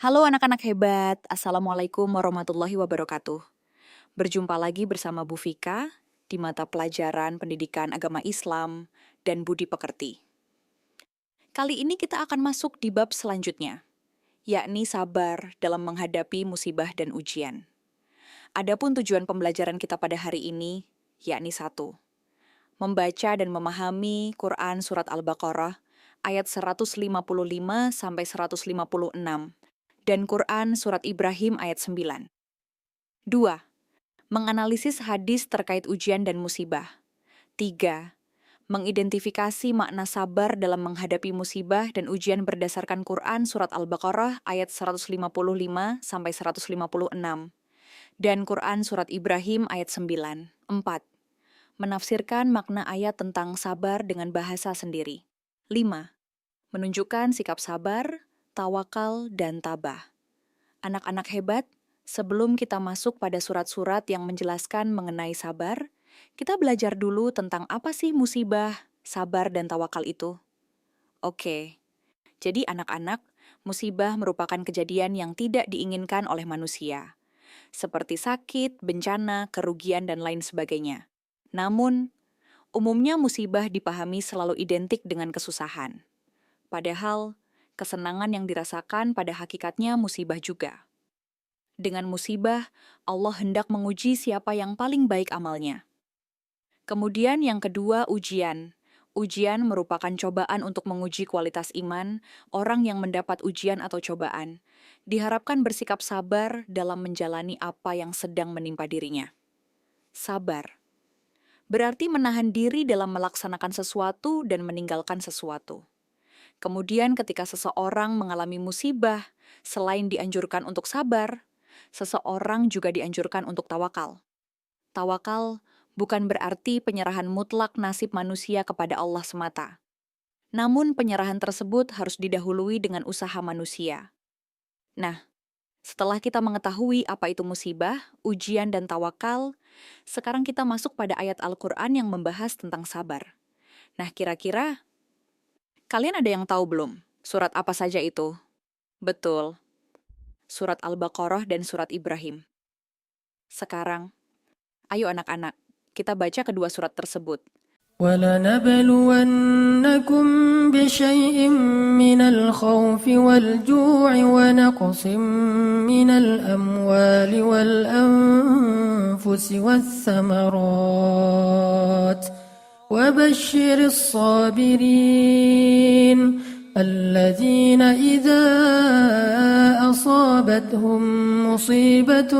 Halo anak-anak hebat, Assalamualaikum warahmatullahi wabarakatuh. Berjumpa lagi bersama Bu Vika di mata pelajaran Pendidikan Agama Islam dan Budi Pekerti. Kali ini kita akan masuk di bab selanjutnya, yakni sabar dalam menghadapi musibah dan ujian. Adapun tujuan pembelajaran kita pada hari ini, yakni 1. Membaca dan memahami Quran Surat Al-Baqarah ayat 155 sampai 156 dan Quran Surat Ibrahim ayat 9. 2. Menganalisis hadis terkait ujian dan musibah. 3. Mengidentifikasi makna sabar dalam menghadapi musibah dan ujian berdasarkan Quran Surat Al-Baqarah ayat 155 sampai 156 dan Quran Surat Ibrahim ayat 9. 4. Menafsirkan makna ayat tentang sabar dengan bahasa sendiri. 5. Menunjukkan sikap sabar, tawakal, dan tabah. Anak-anak hebat, sebelum kita masuk pada surat-surat yang menjelaskan mengenai sabar, kita belajar dulu tentang apa sih musibah, sabar, dan tawakal itu. Oke, jadi anak-anak, musibah merupakan kejadian yang tidak diinginkan oleh manusia, seperti sakit, bencana, kerugian, dan lain sebagainya. Namun, umumnya musibah dipahami selalu identik dengan kesusahan. Padahal, kesenangan yang dirasakan pada hakikatnya musibah juga. Dengan musibah, Allah hendak menguji siapa yang paling baik amalnya. Kemudian yang kedua, ujian. Ujian merupakan cobaan untuk menguji kualitas iman orang yang mendapat ujian atau cobaan. Diharapkan bersikap sabar dalam menjalani apa yang sedang menimpa dirinya. Sabar berarti menahan diri dalam melaksanakan sesuatu dan meninggalkan sesuatu. Kemudian ketika seseorang mengalami musibah, selain dianjurkan untuk sabar, seseorang juga dianjurkan untuk tawakal. Tawakal bukan berarti penyerahan mutlak nasib manusia kepada Allah semata. Namun penyerahan tersebut harus didahului dengan usaha manusia. Nah, setelah kita mengetahui apa itu musibah, ujian, dan tawakal, sekarang kita masuk pada ayat Al-Quran yang membahas tentang sabar. Nah, kira-kira kalian ada yang tahu belum? Surat apa saja itu? Betul, Surat Al-Baqarah dan Surat Ibrahim. Sekarang, ayo anak-anak, kita baca kedua surat tersebut. وَلَنَبْلُوَنَّكُمْ بِشَيْءٍ مِّنَ الْخَوْفِ وَالْجُوعِ وَنَقْصٍ مِّنَ الْأَمْوَالِ وَالْأَنفُسِ وَالثَّمَرَاتِ وَبَشِّرِ الصَّابِرِينَ الَّذِينَ إِذَا أَصَابَتْهُم مُّصِيبَةٌ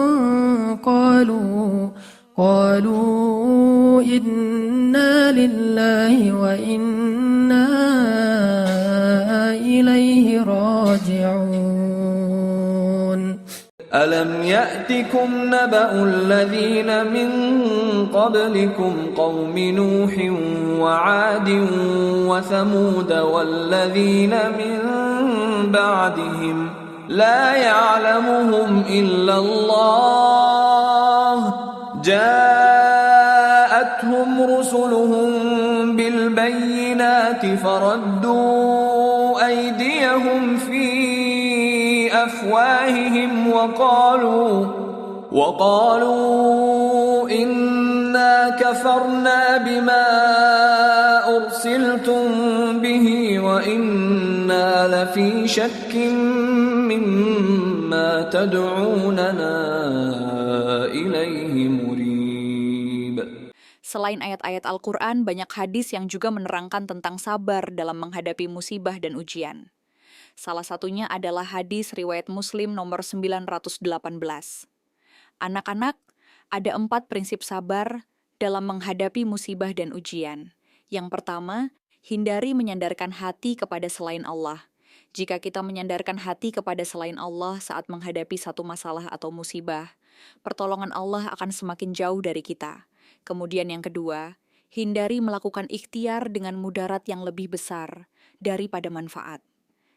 قالوا إنا لله وإنا إليه راجعون ألم يأتكم نبأ الذين من قبلكم قوم نوح وعاد وثمود والذين من بعدهم لا يعلمهم إلا الله جاءتهم رسلهم بالبينات فردوا أيديهم في أفواههم وقالوا إنا كفرنا بما أرسلتم به وإنا لفي شك مما تدعوننا إليه مريب. Selain ayat-ayat Al-Quran, banyak hadis yang juga menerangkan tentang sabar dalam menghadapi musibah dan ujian. Salah satunya adalah hadis riwayat Muslim nomor 918. Anak-anak, ada 4 prinsip sabar dalam menghadapi musibah dan ujian. Yang pertama, hindari menyandarkan hati kepada selain Allah. Jika kita menyandarkan hati kepada selain Allah saat menghadapi satu masalah atau musibah, pertolongan Allah akan semakin jauh dari kita. Kemudian yang kedua, hindari melakukan ikhtiar dengan mudarat yang lebih besar daripada manfaat.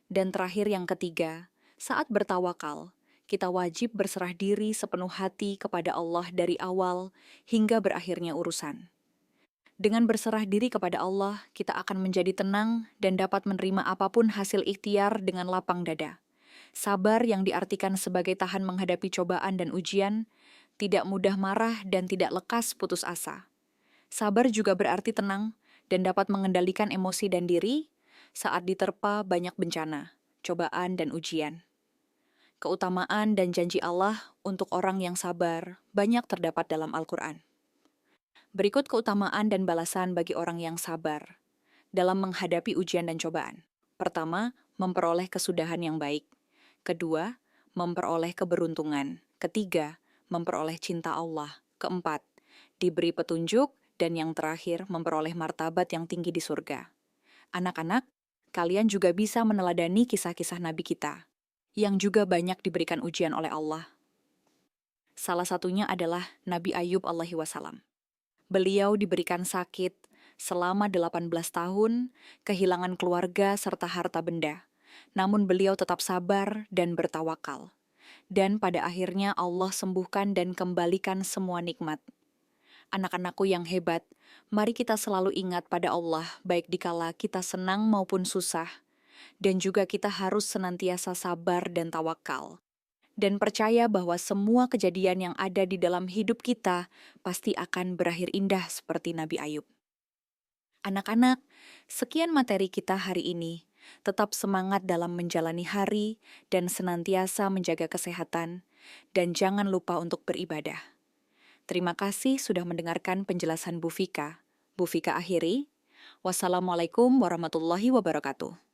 Dan terakhir yang ketiga, saat bertawakal, kita wajib berserah diri sepenuh hati kepada Allah dari awal hingga berakhirnya urusan. Dengan berserah diri kepada Allah, kita akan menjadi tenang dan dapat menerima apapun hasil ikhtiar dengan lapang dada. Sabar yang diartikan sebagai tahan menghadapi cobaan dan ujian, tidak mudah marah dan tidak lekas putus asa. Sabar juga berarti tenang dan dapat mengendalikan emosi dan diri saat diterpa banyak bencana, cobaan, dan ujian. Keutamaan dan janji Allah untuk orang yang sabar banyak terdapat dalam Al-Quran. Berikut keutamaan dan balasan bagi orang yang sabar dalam menghadapi ujian dan cobaan. Pertama, memperoleh kesudahan yang baik. Kedua, memperoleh keberuntungan. Ketiga, memperoleh cinta Allah. Keempat, diberi petunjuk. Dan yang terakhir, memperoleh martabat yang tinggi di surga. Anak-anak, kalian juga bisa meneladani kisah-kisah Nabi kita, yang juga banyak diberikan ujian oleh Allah. Salah satunya adalah Nabi Ayub alaihi wasallam. Beliau diberikan sakit selama 18 tahun, kehilangan keluarga serta harta benda. Namun beliau tetap sabar dan bertawakal. Dan pada akhirnya Allah sembuhkan dan kembalikan semua nikmat. Anak-anakku yang hebat, mari kita selalu ingat pada Allah baik dikala kita senang maupun susah. Dan juga kita harus senantiasa sabar dan tawakal. Dan percaya bahwa semua kejadian yang ada di dalam hidup kita pasti akan berakhir indah seperti Nabi Ayub. Anak-anak, sekian materi kita hari ini. Tetap semangat dalam menjalani hari dan senantiasa menjaga kesehatan. Dan jangan lupa untuk beribadah. Terima kasih sudah mendengarkan penjelasan Bu Fika. Bu Fika akhiri. Wassalamualaikum warahmatullahi wabarakatuh.